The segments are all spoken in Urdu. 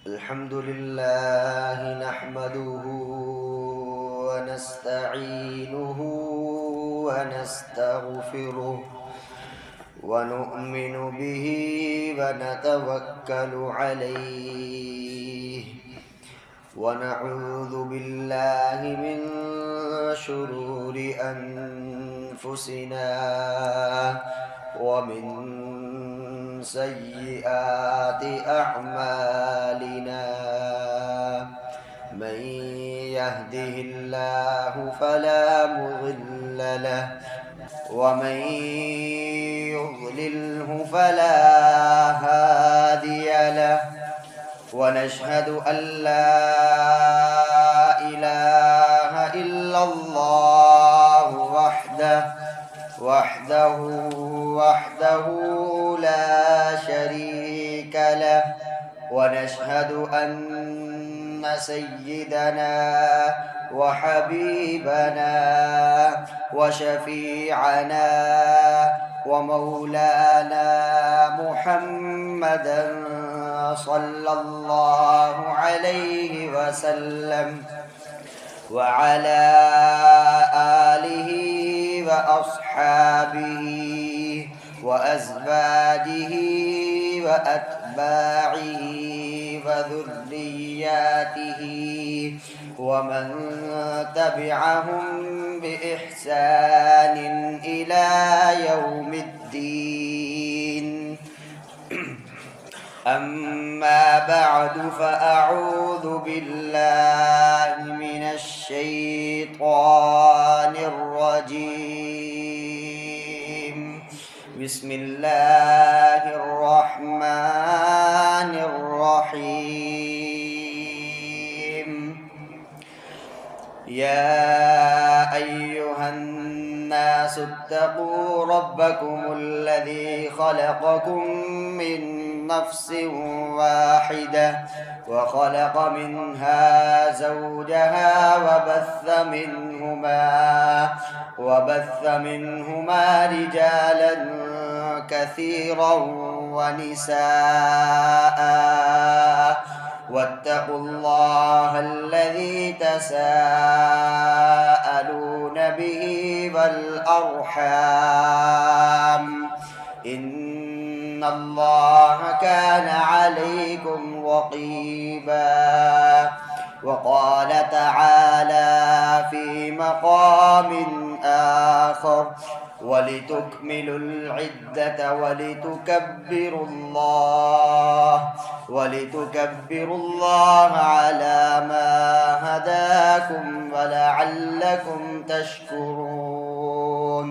الحمد لله نحمده ونستعينه ونستغفره ونؤمن به ونتوكل عليه ونعوذ بالله من شرور أنفسنا ومن سيئات أعمالنا من يهده الله فلا مضل له ومن يضلله فلا هادي له ونشهد أن لا إله إلا الله وحده لا شريك له ونشهد أن سيدنا وحبيبنا وشفيعنا ومولانا محمدا صلى الله عليه وسلم وعلى آله وأصحابه وأزواجه وأتباعه وذرياته ومن تبعهم بإحسان إلى يوم الدين أما بعد فأعوذ بالله من الشيطان الرجيم بسم الله الرحمن الرحيم يا أيها الناس اتقوا ربكم الذي خلقكم من نفس واحدة وخلق منها زوجها وبث منهما رجالا كثيرا ونساء واتقوا الله الذي تساءلون به والأرحام إن الله كان عليكم رقيبا وقال تعالى في مقام آخر ولتكملوا العدة ولتكبروا الله على ما هداكم ولعلكم تشكرون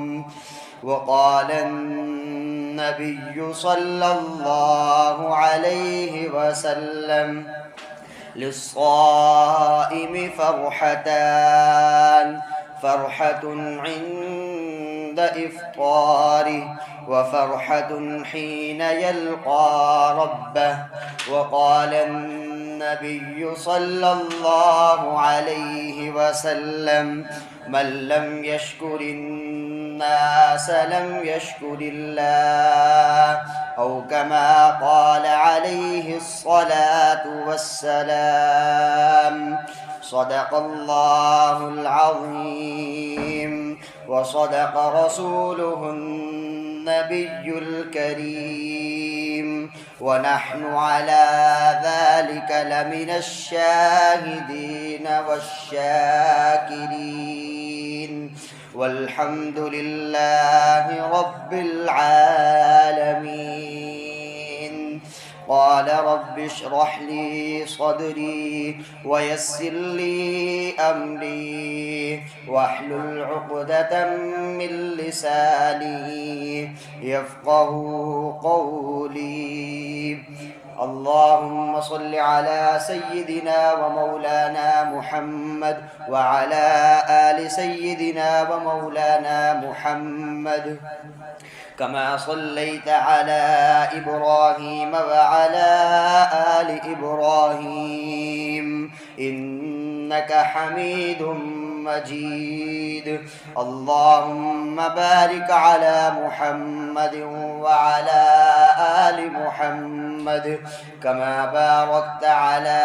وقال النبي صلى الله عليه وسلم للصائم فرحة عند إفطاره وفرحة حين يلقى ربه وقال النبي صلى الله عليه وسلم من لم يشكر الناس لم يشكر الله أو كما قال عليه الصلاة والسلام صدق الله العظيم وصدق رسوله النبي الكريم ونحن على ذلك لمن الشاهدين والشاكرين والحمد لله رب العالمين قال رب اشرح لي صدري ويسر لي أمري واحلل عقدة من لساني يفقه قولي اللهم صل على سيدنا ومولانا محمد وعلى آل سيدنا ومولانا محمد كما صليت على إبراهيم وعلى آل إبراهيم إنك حميد مجيد اللهم بارك على محمد وعلى آل محمد كما باركت على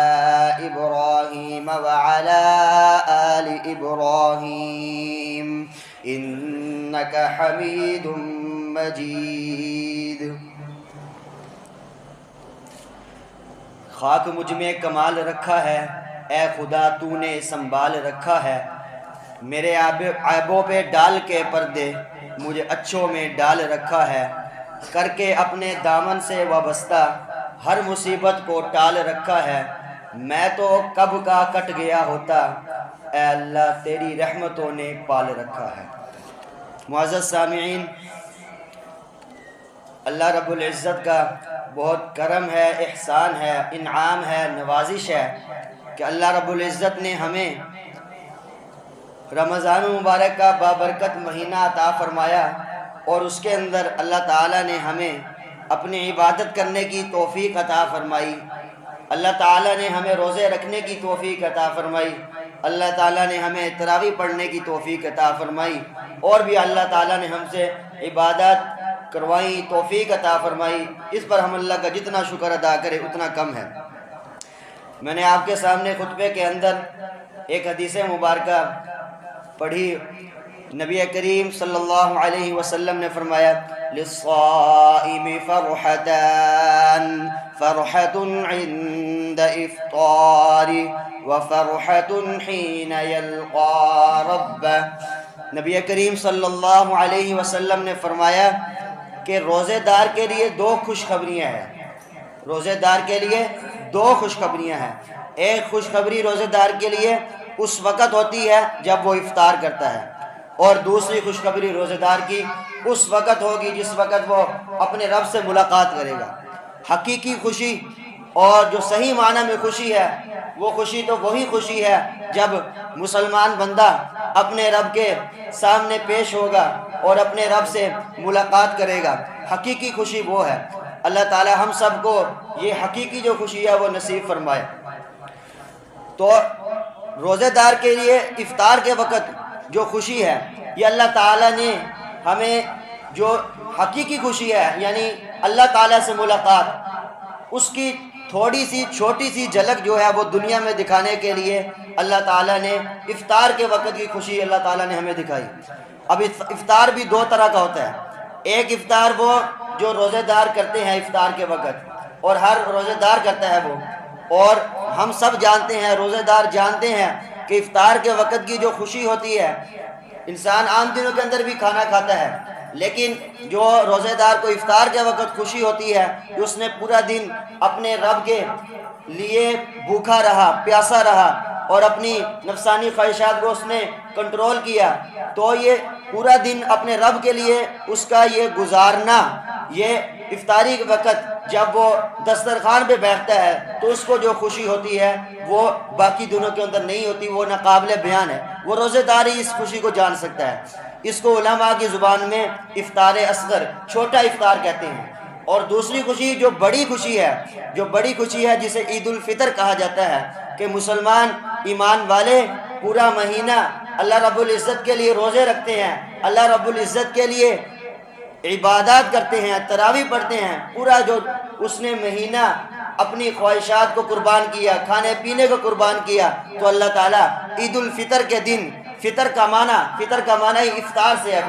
إبراهيم وعلى آل إبراهيم إنك حميد مجيد۔ خاک مجھ میں کمال رکھا ہے، اے خدا تو نے سنبھال رکھا ہے، میرے عیبوں پہ ڈال کے پردے مجھے اچھوں میں ڈال رکھا ہے، کر کے اپنے دامن سے وابستہ ہر مصیبت کو ٹال رکھا ہے، میں تو کب کا کٹ گیا ہوتا، اے اللہ تیری رحمتوں نے پال رکھا ہے۔ معزز سامعین، اللہ رب العزت کا بہت کرم ہے، احسان ہے، انعام ہے، نوازش ہے کہ اللہ رب العزت نے ہمیں رمضان المبارک کا بابرکت مہینہ عطا فرمایا، اور اس کے اندر اللہ تعالیٰ نے ہمیں اپنی عبادت کرنے کی توفیق عطا فرمائی، اللہ تعالیٰ نے ہمیں روزے رکھنے کی توفیق عطا فرمائی، اللہ تعالیٰ نے ہمیں تراویح پڑھنے کی توفیق عطا فرمائی، اور بھی اللہ تعالیٰ نے ہم سے عبادت کروائی، توفیق عطا فرمائی۔ اس پر ہم اللہ کا جتنا شکر ادا کرے اتنا کم ہے۔ میں نے آپ کے سامنے خطبے کے اندر ایک حدیث مبارکہ پڑھی، نبی کریم صلی اللہ علیہ وسلم نے فرمایا للصائم فرحتان، فرحة عند افطار وفرحة حين يلقى ربه۔ نبی کریم صلی اللہ علیہ وسلم نے فرمایا کہ روزے دار کے لیے دو خوشخبریاں ہیں، روزے دار کے لیے دو خوشخبریاں ہیں۔ ایک خوشخبری روزے دار کے لیے اس وقت ہوتی ہے جب وہ افطار کرتا ہے، اور دوسری خوشخبری روزے دار کی اس وقت ہوگی جس وقت وہ اپنے رب سے ملاقات کرے گا۔ حقیقی خوشی اور جو صحیح معنی میں خوشی ہے، وہ خوشی تو وہی خوشی ہے جب مسلمان بندہ اپنے رب کے سامنے پیش ہوگا اور اپنے رب سے ملاقات کرے گا۔ حقیقی خوشی وہ ہے۔ اللہ تعالی ہم سب کو یہ حقیقی جو خوشی ہے وہ نصیب فرمائے۔ تو روزے دار کے لیے افطار کے وقت جو خوشی ہے، یہ اللہ تعالیٰ نے ہمیں جو حقیقی خوشی ہے، یعنی اللہ تعالیٰ سے ملاقات، اس کی تھوڑی سی چھوٹی سی جھلک جو ہے وہ دنیا میں دکھانے کے لیے اللہ تعالیٰ نے افطار کے وقت کی خوشی اللہ تعالیٰ نے ہمیں دکھائی۔ اب افطار بھی دو طرح کا ہوتا ہے۔ ایک افطار وہ جو روزے دار کرتے ہیں افطار کے وقت، اور ہر روزے دار کرتا ہے وہ، اور ہم سب جانتے ہیں، روزے دار جانتے ہیں کہ افطار کے وقت کی جو خوشی ہوتی ہے، انسان عام دنوں کے اندر بھی کھانا کھاتا ہے، لیکن جو روزے دار کو افطار کے وقت خوشی ہوتی ہے کہ اس نے پورا دن اپنے رب کے لیے بھوکا رہا، پیاسا رہا، اور اپنی نفسانی خواہشات کو اس نے کنٹرول کیا، تو یہ پورا دن اپنے رب کے لیے اس کا یہ گزارنا، یہ افطاری کے وقت جب وہ دسترخوان پہ بیٹھتا ہے تو اس کو جو خوشی ہوتی ہے وہ باقی دنوں کے اندر نہیں ہوتی، وہ ناقابل بیان ہے۔ وہ روزے دار ہی اس خوشی کو جان سکتا ہے۔ اس کو علماء کی زبان میں افطار اصغر، چھوٹا افطار کہتے ہیں۔ اور دوسری خوشی جو بڑی خوشی ہے، جو بڑی خوشی ہے جسے عید الفطر کہا جاتا ہے، کہ مسلمان ایمان والے پورا مہینہ اللہ رب العزت کے لیے روزے رکھتے ہیں، اللہ رب العزت کے لیے عبادات کرتے ہیں، تراویح پڑھتے ہیں، پورا جو اس نے مہینہ اپنی خواہشات کو قربان کیا، کھانے پینے کو قربان کیا، تو اللہ تعالیٰ عید الفطر کے دن، فطر کا معنی ہی افطار سے ہے۔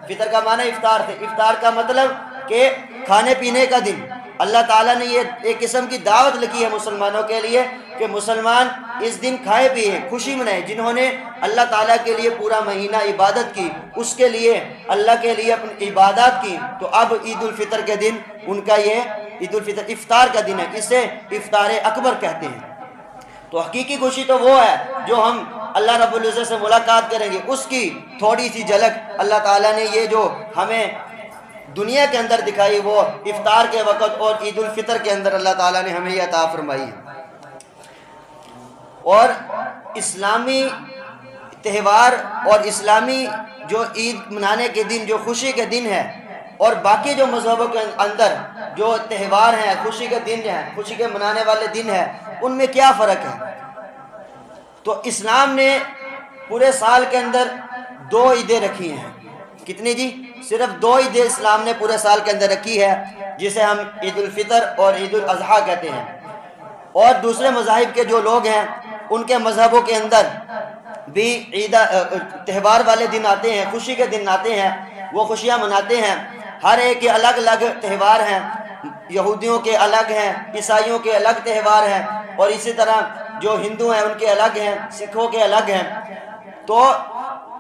فطر کا معنی افطار سے، افطار کا مطلب کہ کھانے پینے کا دن۔ اللہ تعالیٰ نے یہ ایک قسم کی دعوت لکھی ہے مسلمانوں کے لیے کہ مسلمان اس دن کھائے پیے، خوشی منائے۔ جنہوں نے اللہ تعالیٰ کے لیے پورا مہینہ عبادت کی، اس کے لیے اللہ کے لیے اپنی عبادات کی، تو اب عید الفطر کے دن ان کا یہ عید الفطر افطار کا دن ہے، اسے افطار اکبر کہتے ہیں۔ تو حقیقی خوشی تو وہ ہے جو ہم اللہ رب العزت سے ملاقات کریں گے، اس کی تھوڑی سی جھلک اللہ تعالیٰ نے یہ جو ہمیں دنیا کے اندر دکھائی وہ افطار کے وقت اور عید الفطر کے اندر اللہ تعالیٰ نے ہمیں یہ عطا فرمائی ہے۔ اور اسلامی تہوار اور اسلامی جو عید منانے کے دن، جو خوشی کے دن ہے، اور باقی جو مذہبوں کے اندر جو تہوار ہیں، خوشی کے دن ہیں، خوشی کے منانے والے دن ہیں، ان میں کیا فرق ہے؟ تو اسلام نے پورے سال کے اندر 2 عیدیں رکھی ہیں. کتنی جی؟ صرف 2 عیدیں اسلام نے پورے سال کے اندر رکھی ہے، جسے ہم عید الفطر اور عید الاضحیٰ کہتے ہیں. اور دوسرے مذاہب کے جو لوگ ہیں ان کے مذہبوں کے اندر بھی تہوار والے دن آتے ہیں، خوشی کے دن آتے ہیں، وہ خوشیاں مناتے ہیں. ہر ایک کے الگ الگ تہوار ہیں، یہودیوں کے الگ ہیں، عیسائیوں کے الگ تہوار ہیں، اور اسی طرح جو ہندو ہیں ان کے الگ ہیں، سکھوں کے الگ ہیں. تو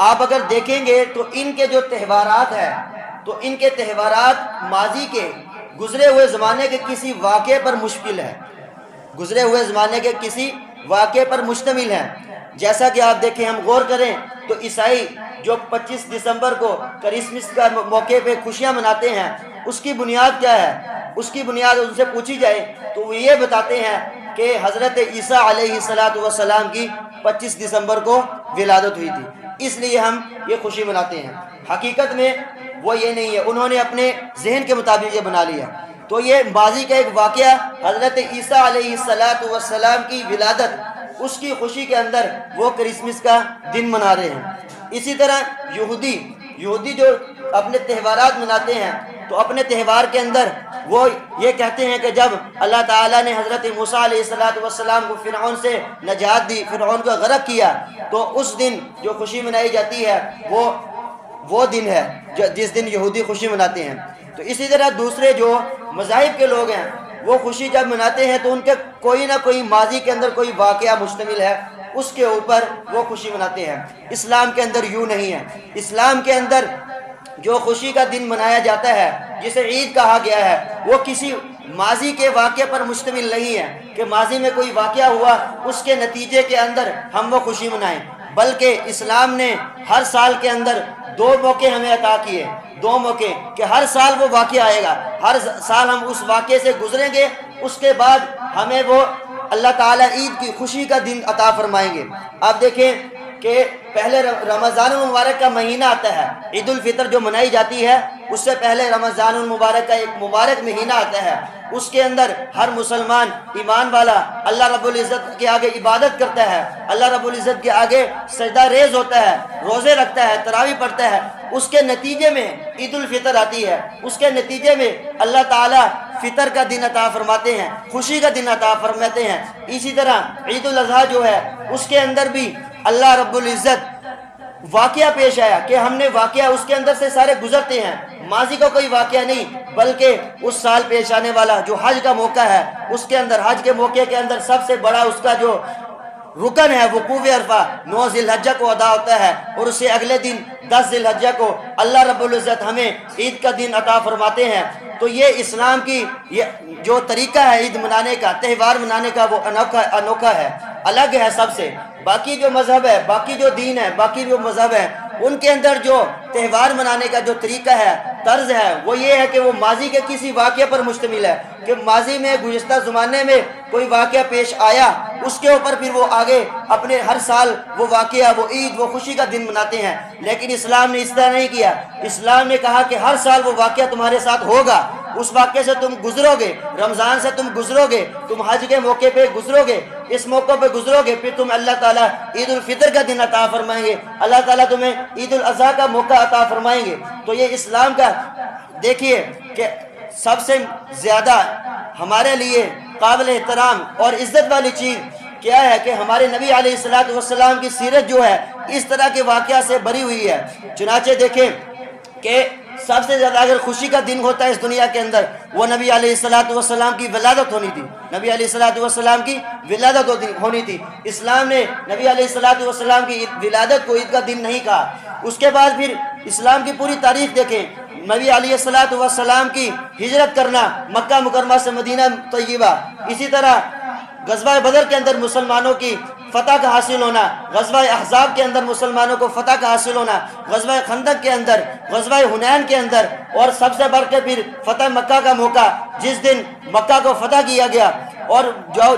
آپ اگر دیکھیں گے تو ان کے جو تہوارات ہیں تو ان کے تہوارات ماضی کے گزرے ہوئے زمانے کے کسی واقعے پر مشتمل ہے، گزرے ہوئے زمانے کے کسی واقعے پر مشتمل ہے. جیسا کہ آپ دیکھیں، ہم غور کریں تو عیسائی جو 25 دسمبر کو کرسمس کا موقع پہ خوشیاں مناتے ہیں، اس کی بنیاد کیا ہے؟ اس کی بنیاد ان سے پوچھی جائے تو وہ یہ بتاتے ہیں کہ حضرت عیسیٰ علیہ السلام کی 25 دسمبر کو ولادت ہوئی تھی، اس لیے ہم یہ خوشی مناتے ہیں. حقیقت میں وہ یہ نہیں ہے، انہوں نے اپنے ذہن کے مطابق یہ بنا لیا. تو یہ ماضی کا ایک واقعہ، حضرت عیسیٰ علیہ السلام کی ولادت، اس کی خوشی کے اندر وہ کرسمس کا دن منا رہے ہیں. اسی طرح یہودی جو اپنے تہوارات مناتے ہیں تو اپنے تہوار کے اندر وہ یہ کہتے ہیں کہ جب اللہ تعالیٰ نے حضرت موسیٰ علیہ السلام کو فرعون سے نجات دی، فرعون کو غرق کیا، تو اس دن جو خوشی منائی جاتی ہے وہ دن ہے جس دن یہودی خوشی مناتے ہیں. تو اسی طرح دوسرے جو مذاہب کے لوگ ہیں وہ خوشی جب مناتے ہیں تو ان کے کوئی نہ کوئی ماضی کے اندر کوئی واقعہ مشتمل ہے، اس کے اوپر وہ خوشی مناتے ہیں. اسلام کے اندر یوں نہیں ہے. اسلام کے اندر جو خوشی کا دن منایا جاتا ہے، جسے عید کہا گیا ہے، وہ کسی ماضی کے واقعے پر مشتمل نہیں ہے کہ ماضی میں کوئی واقعہ ہوا اس کے نتیجے کے اندر ہم وہ خوشی منائیں، بلکہ اسلام نے ہر سال کے اندر 2 موقع ہمیں عطا کیے، 2 موقع کہ ہر سال وہ واقعہ آئے گا، ہر سال ہم اس واقعے سے گزریں گے، اس کے بعد ہمیں وہ اللہ تعالیٰ عید کی خوشی کا دن عطا فرمائیں گے. آپ دیکھیں کہ پہلے رمضان المبارک کا مہینہ آتا ہے، عید الفطر جو منائی جاتی ہے اس سے پہلے رمضان المبارک کا ایک مبارک مہینہ آتا ہے. اس کے اندر ہر مسلمان ایمان والا اللہ رب العزت کے آگے عبادت کرتا ہے، اللہ رب العزت کے آگے سجدہ ریز ہوتا ہے، روزے رکھتا ہے، تراویح پڑھتا ہے. اس کے نتیجے میں عید الفطر آتی ہے، اس کے نتیجے میں اللہ تعالیٰ فطر کا دن عطا فرماتے ہیں، خوشی کا دن عطا فرماتے ہیں. اسی طرح عید الاضحیٰ جو ہے اس کے اندر بھی اللہ رب العزت واقعہ پیش آیا کہ ہم نے واقعہ اس کے اندر سے سارے گزرتے ہیں، ماضی کا کوئی واقعہ نہیں، بلکہ اس سال پیش آنے والا جو حج کا موقع ہے، اس کے اندر حج کے موقع کے اندر سب سے بڑا اس کا جو رکن ہے وقوف عرفہ 9 ذی الحجہ کو ادا ہوتا ہے، اور اسے اگلے دن 10 ذی الحجہ کو اللہ رب العزت ہمیں عید کا دن عطا فرماتے ہیں. تو یہ اسلام کی یہ جو طریقہ ہے عید منانے کا، تہوار منانے کا، وہ انوکھا ہے، الگ ہے سب سے. باقی جو مذہب ہے، باقی جو دین ہے، باقی جو مذہب ہے، ان کے اندر جو تہوار منانے کا جو طریقہ ہے، طرز ہے، وہ یہ ہے کہ وہ ماضی کے کسی واقعے پر مشتمل ہے کہ ماضی میں گزشتہ زمانے میں کوئی واقعہ پیش آیا، اس کے اوپر پھر وہ آگے اپنے ہر سال وہ واقعہ، وہ عید، وہ خوشی کا دن مناتے ہیں. لیکن اسلام نے اس طرح نہیں کیا. اسلام نے کہا کہ ہر سال وہ واقعہ تمہارے ساتھ ہوگا، اس واقعے سے تم گزرو گے، رمضان سے تم گزرو گے، تم حج کے موقع پہ گزرو گے، اس موقع پہ گزرو گے، پھر تم اللہ تعالیٰ عید الفطر کا دن عطا فرمائیں گے، اللہ تعالیٰ تمہیں عید الاضحیٰ کا موقع عطا فرمائیں گے. تو یہ اسلام کا دیکھیے کہ سب سے زیادہ ہمارے لیے قابل احترام اور عزت والی چیز کیا ہے کہ ہمارے نبی علیہ السلام کی سیرت جو ہے اس طرح کے واقعہ سے بری ہوئی ہے. چنانچہ دیکھیں کہ سب سے زیادہ اگر خوشی کا دن ہوتا ہے اس دنیا کے اندر، وہ نبی علیہ السلام کی ولادت ہونی تھی، نبی علیہ السلام کی ولادت ہونی تھی. اسلام نے نبی علیہ السلام کی ولادت کو عید کا دن نہیں کہا. اس کے بعد پھر اسلام کی پوری تاریخ دیکھیں، نبی علیہ السلام کی ہجرت کرنا مکہ مکرمہ سے مدینہ طیبہ، اسی طرح غزوہ بدر کے اندر مسلمانوں کی فتح کا حاصل ہونا، غزوہ احزاب کے اندر مسلمانوں کو فتح کا حاصل ہونا، غزوہ خندق کے اندر، غزوہ حنین کے اندر، اور سب سے بڑھ کے پھر فتح مکہ کا موقع جس دن مکہ کو فتح کیا گیا، اور جو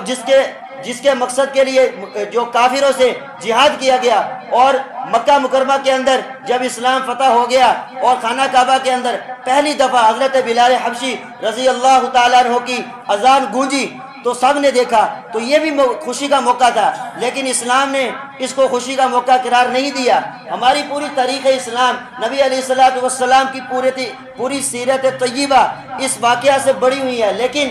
جس کے مقصد کے لیے جو کافروں سے جہاد کیا گیا، اور مکہ مکرمہ کے اندر جب اسلام فتح ہو گیا اور خانہ کعبہ کے اندر پہلی دفعہ حضرت بلال حبشی رضی اللہ تعالیٰ عنہ کی اذان گونجی، تو سب نے دیکھا، تو یہ بھی خوشی کا موقع تھا، لیکن اسلام نے اس کو خوشی کا موقع قرار نہیں دیا۔ ہماری پوری تاریخ اسلام، نبی علیہ السلام کی پوری سیرت طیبہ اس واقعہ سے بڑی ہوئی ہے، لیکن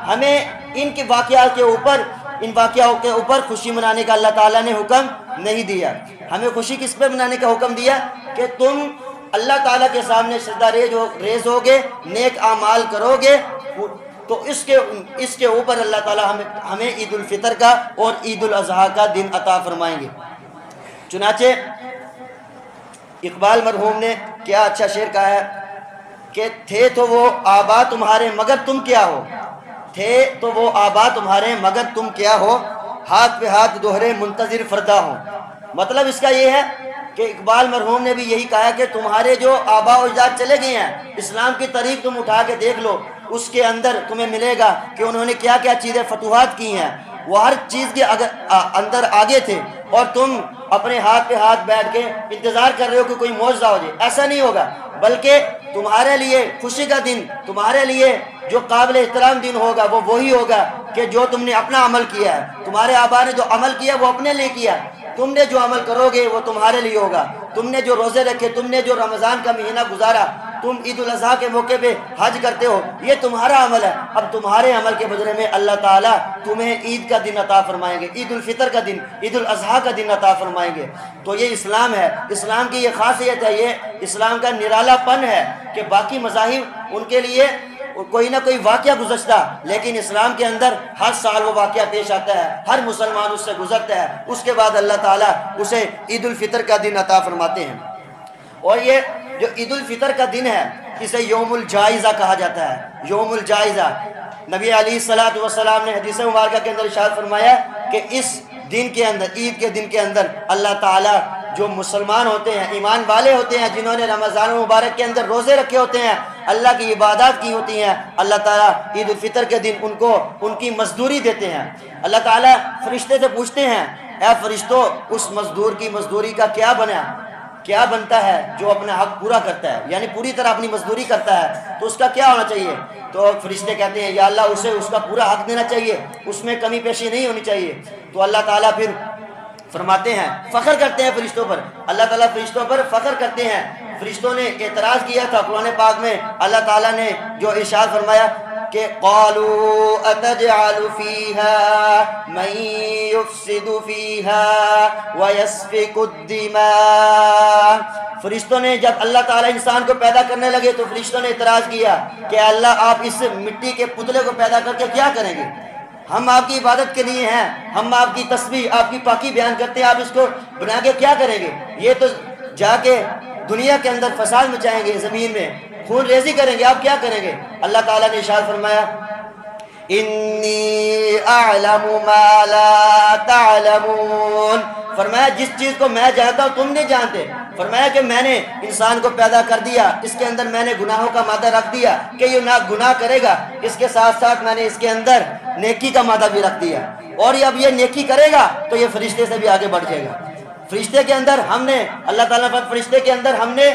ہمیں ان کے واقعات کے اوپر، ان واقعوں کے اوپر خوشی منانے کا اللہ تعالیٰ نے حکم نہیں دیا۔ ہمیں خوشی کس پہ منانے کا حکم دیا کہ تم اللہ تعالیٰ کے سامنے سجدہ ریز ہوگے، نیک اعمال کرو گے، تو اس کے اوپر اللہ تعالیٰ ہمیں عید الفطر کا اور عید الاضحیٰ کا دن عطا فرمائیں گے۔ چنانچہ اقبال مرحوم نے کیا اچھا شعر کہا ہے کہ تھے تو وہ آبا تمہارے مگر تم کیا ہو، تھے تو وہ آبا تمہارے مگر تم کیا ہو، ہاتھ پہ ہاتھ دوہرے منتظر فردا ہو۔ مطلب اس کا یہ ہے کہ اقبال مرحوم نے بھی یہی کہا کہ تمہارے جو آبا و اجداد چلے گئے ہیں، اسلام کی تاریخ تم اٹھا کے دیکھ لو، اس کے اندر تمہیں ملے گا کہ انہوں نے کیا کیا چیزیں فتوحات کی ہیں، وہ ہر چیز کے اندر آگے تھے، اور تم اپنے ہاتھ پہ ہاتھ بیٹھ کے انتظار کر رہے ہو کہ کوئی معجزہ ہو جائے۔ ایسا نہیں ہوگا، بلکہ تمہارے لیے خوشی کا دن، تمہارے لیے جو قابل احترام دن ہوگا وہ وہی ہوگا کہ جو تم نے اپنا عمل کیا ہے۔ تمہارے آبا نے جو عمل کیا وہ اپنے لیے کیا، تم نے جو عمل کرو گے وہ تمہارے لیے ہوگا۔ تم نے جو روزے رکھے، تم نے جو رمضان کا مہینہ گزارا، تم عید الاضحیٰ کے موقع پہ حج کرتے ہو، یہ تمہارا عمل ہے۔ اب تمہارے عمل کے بدلے میں اللہ تعالیٰ تمہیں عید کا دن عطا فرمائیں گے، عید الفطر کا دن، عید الاضحیٰ کا دن عطا فرمائیں گے۔ تو یہ اسلام ہے، اسلام کی یہ خاصیت ہے، یہ اسلام کا نرالا پن ہے کہ باقی مذاہب ان کے لیے کوئی نہ کوئی واقعہ گزشتہ، لیکن اسلام کے اندر ہر سال وہ واقعہ پیش آتا ہے، ہر مسلمان اس سے گزرتا ہے، اس کے بعد اللہ تعالیٰ اسے عید الفطر کا دن عطا فرماتے ہیں۔ اور یہ جو عید الفطر کا دن ہے اسے یوم الجائزہ کہا جاتا ہے، یوم الجائزہ۔ نبی علیہ السلام نے حدیث مبارکہ کے اندر ارشاد فرمایا کہ اس دن کے اندر، عید کے دن کے اندر، اللہ تعالیٰ جو مسلمان ہوتے ہیں، ایمان والے ہوتے ہیں، جنہوں نے رمضان مبارک کے اندر روزے رکھے ہوتے ہیں، اللہ کی عبادات کی ہوتی ہیں، اللہ تعالیٰ عید الفطر کے دن ان کو ان کی مزدوری دیتے ہیں۔ اللہ تعالیٰ فرشتے سے پوچھتے ہیں، اے فرشتوں، اس مزدور کی مزدوری کا کیا بنتا ہے جو اپنا حق پورا کرتا ہے، یعنی پوری طرح اپنی مزدوری کرتا ہے تو اس کا کیا ہونا چاہیے؟ تو فرشتے کہتے ہیں یا اللہ اسے اس کا پورا حق دینا چاہیے، اس میں کمی پیشی نہیں ہونی چاہیے۔ تو اللہ تعالیٰ پھر فرماتے ہیں، فخر کرتے ہیں فرشتوں پر، اللہ تعالیٰ فرشتوں پر فخر کرتے ہیں۔ فرشتوں نے اعتراض کیا تھا قرآن پاک میں، اللہ تعالیٰ نے جو ارشاد فرمایا کہ قالوا اتجعل فيها من يفسد فيها ويسفك الدماء۔ فرشتوں نے جب اللہ تعالیٰ انسان کو پیدا کرنے لگے تو فرشتوں نے اعتراض کیا کہ اللہ آپ اس مٹی کے پتلے کو پیدا کر کے کیا کریں گے؟ ہم آپ کی عبادت کے لیے ہیں، ہم آپ کی تسبیح، آپ کی پاکی بیان کرتے ہیں، آپ اس کو بنا کے کیا کریں گے؟ یہ تو جا کے دنیا کے اندر فساد مچائیں گے، زمین میں خون ریزی کریں گے، آپ کیا کریں گے؟ اللہ تعالیٰ نے ارشاد فرمایا انی اعلم ما لا تعلمون، فرمایا جس چیز کو میں جانتا ہوں تم نہیں جانتے۔ فرمایا کہ میں نے انسان کو پیدا کر دیا، اس کے اندر میں نے گناہوں کا مادہ رکھ دیا کہ یہ نہ گناہ کرے گا، اس کے ساتھ ساتھ میں نے اس کے اندر نیکی کا مادہ بھی رکھ دیا، اور اب یہ نیکی کرے گا تو یہ فرشتے سے بھی آگے بڑھ جائے گا۔ فرشتے کے اندر ہم نے، اللہ تعالیٰ پر فرشتے کے اندر ہم نے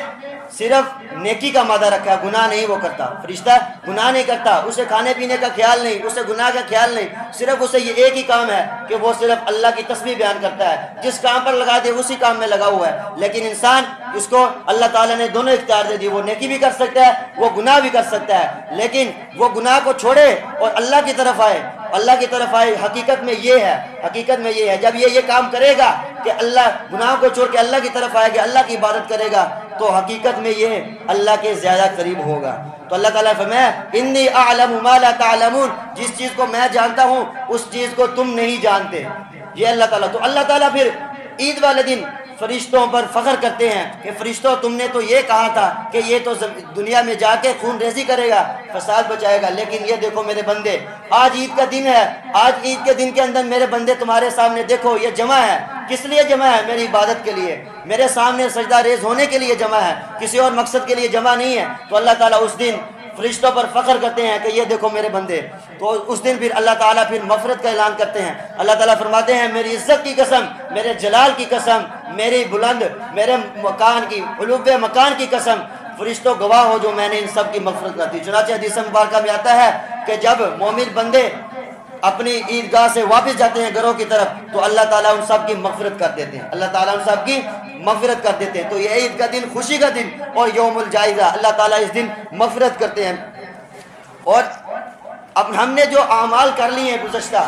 صرف نیکی کا مادہ رکھا ہے، گناہ نہیں وہ کرتا، فرشتہ گناہ نہیں کرتا، اسے کھانے پینے کا خیال نہیں، اسے گناہ کا خیال نہیں، صرف اسے یہ ایک ہی کام ہے کہ وہ صرف اللہ کی تسبیح بیان کرتا ہے، جس کام پر لگا دے اسی کام میں لگا ہوا ہے۔ لیکن انسان، اس کو اللہ تعالیٰ نے دونوں اختیار دے دی، وہ نیکی بھی کر سکتا ہے، وہ گناہ بھی کر سکتا ہے، لیکن وہ گناہ کو چھوڑے اور اللہ کی طرف آئے، اللہ کی طرف آئے۔ حقیقت میں یہ ہے جب یہ کام کرے گا کہ اللہ گناہ کو چھوڑ کے اللہ کی طرف آئے گا، اللہ کی عبادت کرے گا، تو حقیقت میں یہ اللہ کے زیادہ قریب ہوگا۔ تو اللہ تعالیٰ فرمایا انی اعلم ما لا تعلمون، جس چیز کو میں جانتا ہوں اس چیز کو تم نہیں جانتے، یہ اللہ تعالیٰ۔ تو اللہ تعالیٰ پھر عید والے دن فرشتوں پر فخر کرتے ہیں کہ فرشتوں تم نے تو یہ کہا تھا کہ یہ تو دنیا میں جا کے خون ریزی کرے گا، فساد بچائے گا، لیکن یہ دیکھو میرے بندے، آج عید کا دن ہے، آج عید کے دن کے اندر میرے بندے تمہارے سامنے دیکھو یہ جمع ہے۔ کس لیے جمع ہے؟ میری عبادت کے لیے، میرے سامنے سجدہ ریز ہونے کے لیے جمع ہے، کسی اور مقصد کے لیے جمع نہیں ہے۔ تو اللہ تعالیٰ اس دن فرشتوں پر فخر کرتے ہیں کہ یہ دیکھو میرے بندے۔ تو اس دن پھر اللہ تعالیٰ پھر مغفرت کا اعلان کرتے ہیں۔ اللہ تعالیٰ فرماتے ہیں میری عزت کی قسم، میرے جلال کی قسم، میری بلند، میرے مکان کی، علو مکان کی قسم، فرشتوں گواہ ہو جو میں نے ان سب کی مغفرت کر دی۔ چنانچہ حدیث مبارکہ میں آتا ہے کہ جب مومن بندے اپنی عیدگاہ سے واپس جاتے ہیں گھروں کی طرف تو اللہ تعالیٰ ان سب کی مغفرت کر دیتے ہیں، اللہ تعالیٰ ان سب کی مغفرت کر دیتے ہیں۔ تو یہ عید کا دن خوشی کا دن اور یوم الجائزہ، اللہ تعالیٰ اس دن مغفرت کرتے ہیں۔ اور اب ہم نے جو اعمال کر لی ہیں گزشتہ،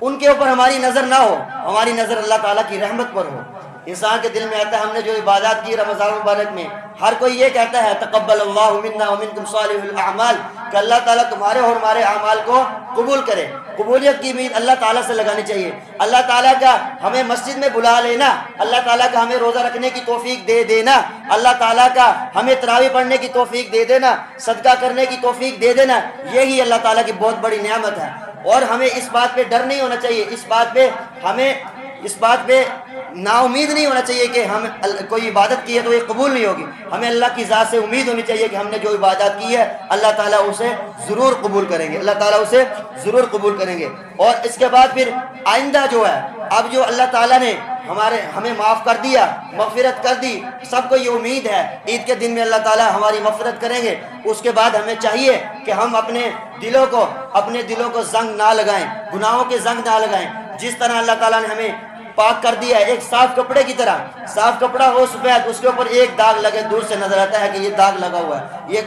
ان کے اوپر ہماری نظر نہ ہو، ہماری نظر اللہ تعالیٰ کی رحمت پر ہو۔ انسان کے دل میں آتا ہے ہم نے جو عبادات کی رمضان المبارک میں، ہر کوئی یہ کہتا ہے تقبل اللہ منا ومنکم صالح الاعمال، کہ اللہ تعالیٰ تمہارے اور ہمارے اعمال کو قبول کرے۔ قبولیت کی امید اللہ تعالیٰ سے لگانی چاہیے۔ اللہ تعالیٰ کا ہمیں مسجد میں بلا لینا، اللہ تعالیٰ کا ہمیں روزہ رکھنے کی توفیق دے دینا، اللہ تعالیٰ کا ہمیں تراویح پڑھنے کی توفیق دے دینا، صدقہ کرنے کی توفیق دے دینا، یہی اللہ تعالیٰ کی بہت بڑی نعمت ہے۔ اور ہمیں اس بات پہ ڈر نہیں ہونا چاہیے، اس بات پہ نا امید نہیں ہونا چاہیے کہ ہم کوئی عبادت کی ہے تو یہ قبول نہیں ہوگی۔ ہمیں اللہ کی ذات سے امید ہونی چاہیے کہ ہم نے جو عبادت کی ہے اللہ تعالیٰ اسے ضرور قبول کریں گے، اللہ تعالیٰ اسے ضرور قبول کریں گے۔ اور اس کے بعد پھر آئندہ جو ہے، اب جو اللہ تعالیٰ نے ہمیں معاف کر دیا، مغفرت کر دی، سب کو یہ امید ہے عید کے دن میں اللہ تعالیٰ ہماری مغفرت کریں گے۔ اس کے بعد ہمیں چاہیے کہ ہم اپنے دلوں کو زنگ نہ لگائیں، گناہوں کے زنگ نہ لگائیں۔ جس طرح اللہ تعالیٰ نے ہمیں پاک کر دیا ہے، ایک صاف کپڑے کی طرح، صاف کپڑا ہو سفید، اس کے اوپر ایک داغ لگے دور سے نظر آتا ہے کہ یہ داغ لگا ہوا ہے،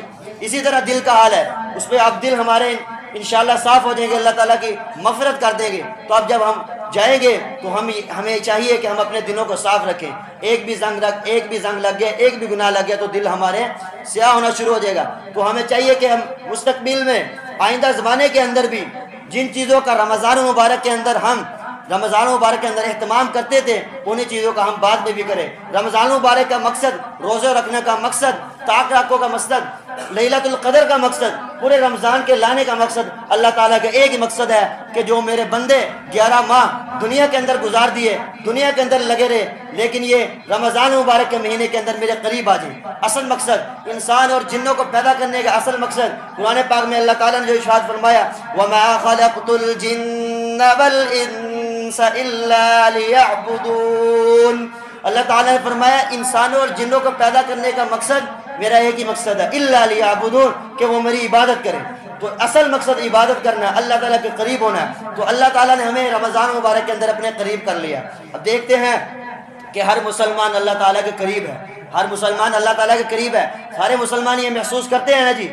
اسی طرح دل کا حال ہے۔ اس پہ اب دل ہمارے انشاءاللہ صاف ہو جائیں گے، اللہ تعالیٰ کی مغفرت کر دیں گے۔ تو اب جب ہم جائیں گے تو ہمیں چاہیے کہ ہم اپنے دلوں کو صاف رکھیں۔ ایک بھی زنگ لگ گیا، ایک بھی گناہ لگ گیا تو دل ہمارے سیاہ ہونا شروع ہو جائے گا۔ تو ہمیں چاہیے کہ ہم مستقبل میں آئندہ زمانے کے اندر بھی جن چیزوں کا رمضان مبارک کے اندر اہتمام کرتے تھے، انہیں چیزوں کا ہم بعد میں بھی کریں۔ رمضان مبارک کا مقصد، روزہ رکھنے کا مقصد، طاق رکھنے کا مقصد، لیلۃ القدر کا مقصد، پورے رمضان کے لانے کا مقصد اللہ تعالیٰ کا ایک ہی مقصد ہے کہ جو میرے بندے 11 ماہ دنیا کے اندر گزار دیے، دنیا کے اندر لگے رہے، لیکن یہ رمضان مبارک کے مہینے کے اندر میرے قریب آ جائیں۔ اصل مقصد انسان اور جنوں کو پیدا کرنے کا اصل مقصد قرآن پاک میں اللہ تعالیٰ نے جو ارشاد فرمایا وَمَا خَلَقْتُ الْجِنَّ وَالْإِنسَ إِلَّا لِيَعْبُدُونَ، اللہ تعالیٰ نے فرمایا انسانوں اور جنوں کو پیدا کرنے کا مقصد میرا ایک ہی مقصد ہے، إِلَّا لِيَعْبُدُونَ، کہ وہ میری عبادت کریں۔ تو اصل مقصد عبادت کرنا ہے، اللہ تعالیٰ کے قریب ہونا ہے۔ تو اللہ تعالیٰ نے ہمیں رمضان مبارک کے اندر اپنے قریب کر لیا۔ اب دیکھتے ہیں کہ ہر مسلمان اللہ تعالیٰ کے قریب ہے، ہر مسلمان اللہ تعالیٰ کے قریب ہے، سارے مسلمان یہ محسوس کرتے ہیں نا جی۔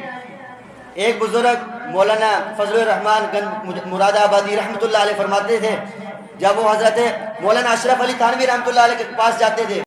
ایک بزرگ مولانا فضل الرحمان گنج مراد آبادی رحمۃ اللہ علیہ فرماتے تھے، جب وہ حضرت مولانا اشرف علی تھانوی رحمۃ اللہ علیہ کے پاس جاتے تھے